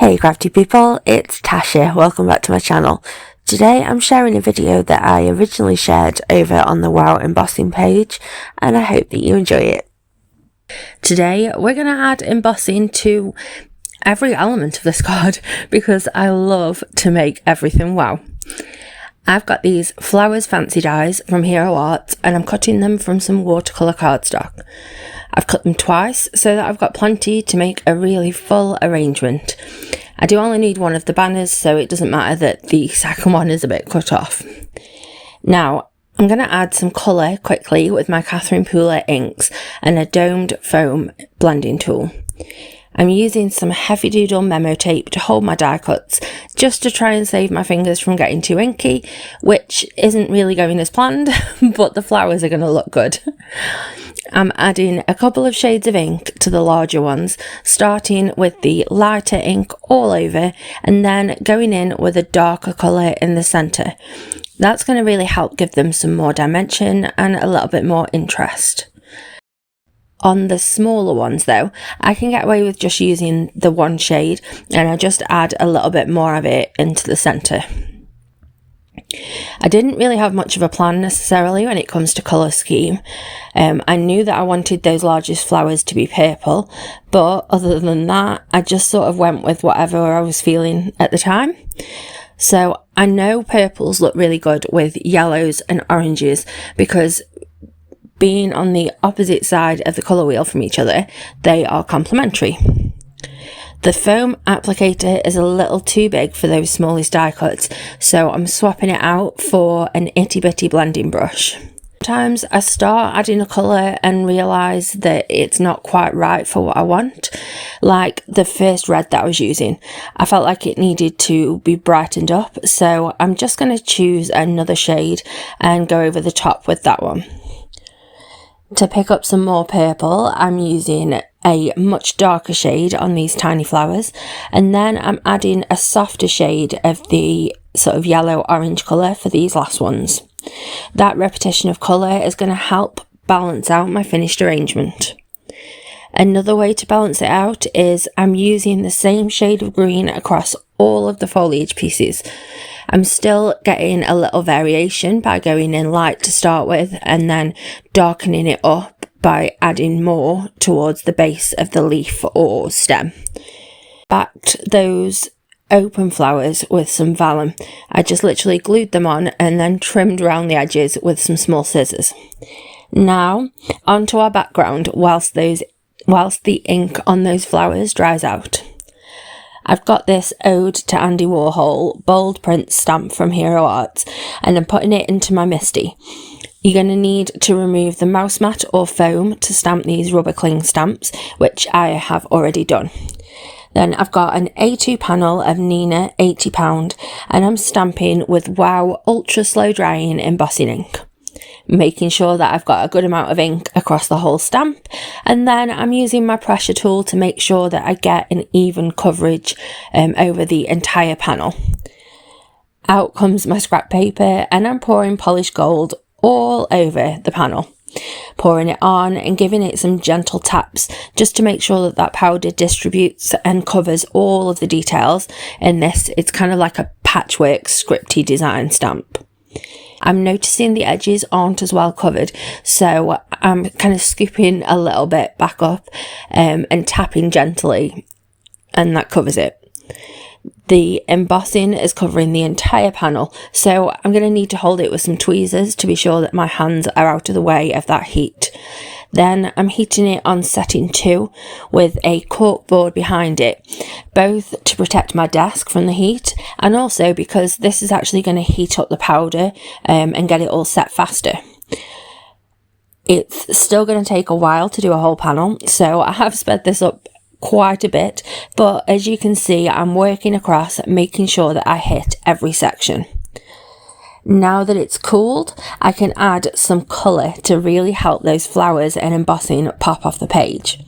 Hey crafty people, it's Tash here. Welcome back to my channel. Today I'm sharing a video that I originally shared over on the WOW embossing page, and I hope that you enjoy it. Today we're going to add embossing to every element of this card because I love to make everything wow. I've got these flowers fancy dies from Hero Arts and I'm cutting them from some watercolour cardstock. I've cut them twice so that I've got plenty to make a really full arrangement. I do only need one of the banners, so it doesn't matter that the second one is a bit cut off. Now, I'm going to add some colour quickly with my Catherine Pooler inks and a domed foam blending tool. I'm using some heavy doodle memo tape to hold my die cuts, just to try and save my fingers from getting too inky, which isn't really going as planned, but the flowers are going to look good. I'm adding a couple of shades of ink to the larger ones, starting with the lighter ink all over and then going in with a darker colour in the centre. That's going to really help give them some more dimension and a little bit more interest. On the smaller ones though, I can get away with just using the one shade and I just add a little bit more of it into the centre. I didn't really have much of a plan necessarily when it comes to colour scheme. I knew that I wanted those largest flowers to be purple, but other than that, I just sort of went with whatever I was feeling at the time. So I know purples look really good with yellows and oranges because being on the opposite side of the colour wheel from each other, they are complementary. The foam applicator is a little too big for those smallest die cuts, so I'm swapping it out for an itty bitty blending brush. Sometimes I start adding a colour and realise that it's not quite right for what I want, like the first red that I was using. I felt like it needed to be brightened up, so I'm just going to choose another shade and go over the top with that one. To pick up some more purple, I'm using a much darker shade on these tiny flowers, and then I'm adding a softer shade of the sort of yellow orange colour for these last ones. That repetition of colour is going to help balance out my finished arrangement. Another way to balance it out is I'm using the same shade of green across all of the foliage pieces. I'm still getting a little variation by going in light to start with and then darkening it up by adding more towards the base of the leaf or stem. Backed those open flowers with some vellum. I just literally glued them on and then trimmed around the edges with some small scissors. Now onto our background whilst the ink on those flowers dries out. I've got this Ode to Andy Warhol bold print stamp from Hero Arts and I'm putting it into my Misty. You're going to need to remove the mouse mat or foam to stamp these rubber cling stamps, which I have already done. Then I've got an A2 panel of Nina £80 and I'm stamping with WOW ultra slow drying embossing ink, making sure that I've got a good amount of ink across the whole stamp, and then I'm using my pressure tool to make sure that I get an even coverage over the entire panel. Out comes my scrap paper and I'm pouring polished gold all over the panel, pouring it on and giving it some gentle taps just to make sure that that powder distributes and covers all of the details in this. It's kind of like a patchwork scripty design stamp. I'm noticing the edges aren't as well covered, so I'm kind of scooping a little bit back up and tapping gently, and that covers it. The embossing is covering the entire panel, so I'm going to need to hold it with some tweezers to be sure that my hands are out of the way of that heat. Then I'm heating it on setting 2 with a cork board behind it, both to protect my desk from the heat and also because this is actually going to heat up the powder and get it all set faster. It's still going to take a while to do a whole panel, so I have sped this up quite a bit, but as you can see I'm working across making sure that I hit every section. Now that it's cooled, I can add some colour to really help those flowers and embossing pop off the page.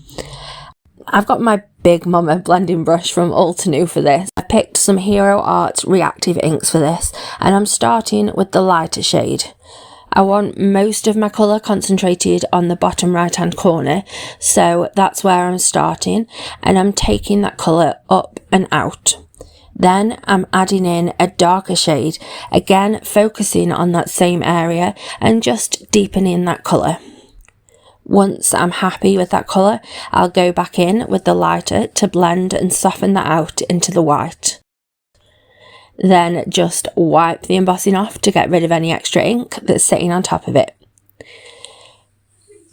I've got my Big Mama blending brush from Altenew for this. I picked some Hero Arts reactive inks for this and I'm starting with the lighter shade. I want most of my colour concentrated on the bottom right hand corner, so that's where I'm starting, and I'm taking that colour up and out. Then I'm adding in a darker shade, again focusing on that same area and just deepening that colour. Once I'm happy with that colour, I'll go back in with the lighter to blend and soften that out into the white. Then just wipe the embossing off to get rid of any extra ink that's sitting on top of it.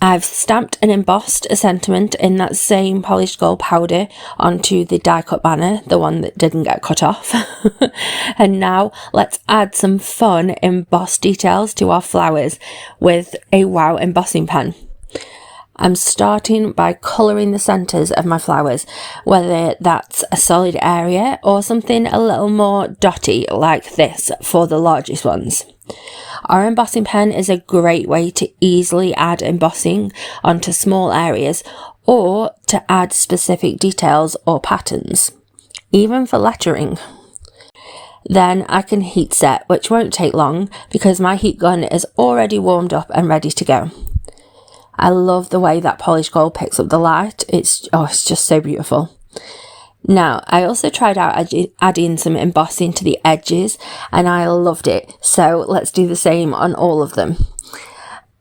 I've stamped and embossed a sentiment in that same polished gold powder onto the die cut banner, the one that didn't get cut off. And now let's add some fun embossed details to our flowers with a Wow embossing pen. I'm starting by colouring the centres of my flowers, whether that's a solid area or something a little more dotty like this for the largest ones. Our embossing pen is a great way to easily add embossing onto small areas or to add specific details or patterns, even for lettering. Then I can heat set, which won't take long because my heat gun is already warmed up and ready to go. I love the way that polished gold picks up the light. It's just so beautiful. Now, I also tried out adding some embossing to the edges and I loved it. So let's do the same on all of them.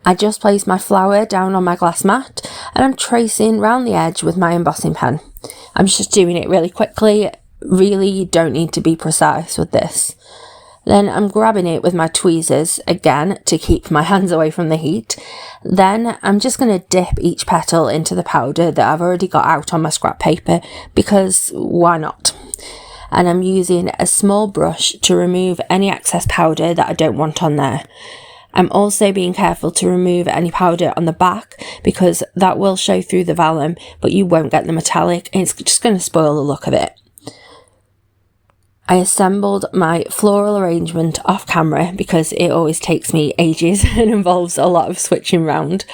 I just placed my flower down on my glass mat and I'm tracing round the edge with my embossing pen. I'm just doing it really quickly. Really, you don't need to be precise with this. Then I'm grabbing it with my tweezers again to keep my hands away from the heat. Then I'm just going to dip each petal into the powder that I've already got out on my scrap paper because why not? And I'm using a small brush to remove any excess powder that I don't want on there. I'm also being careful to remove any powder on the back because that will show through the vellum, but you won't get the metallic and it's just going to spoil the look of it. I assembled my floral arrangement off camera because it always takes me ages and involves a lot of switching round.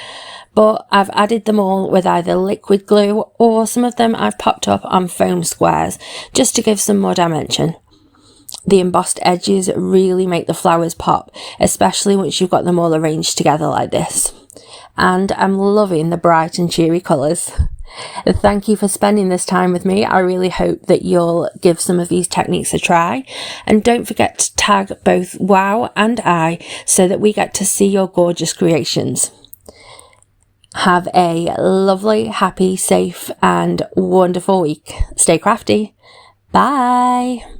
But I've added them all with either liquid glue or some of them I've popped up on foam squares just to give some more dimension. The embossed edges really make the flowers pop, especially once you've got them all arranged together like this. And I'm loving the bright and cheery colours. Thank you for spending this time with me. I really hope that you'll give some of these techniques a try. And don't forget to tag both Wow and I so that we get to see your gorgeous creations. Have a lovely, happy, safe and wonderful week. Stay crafty. Bye.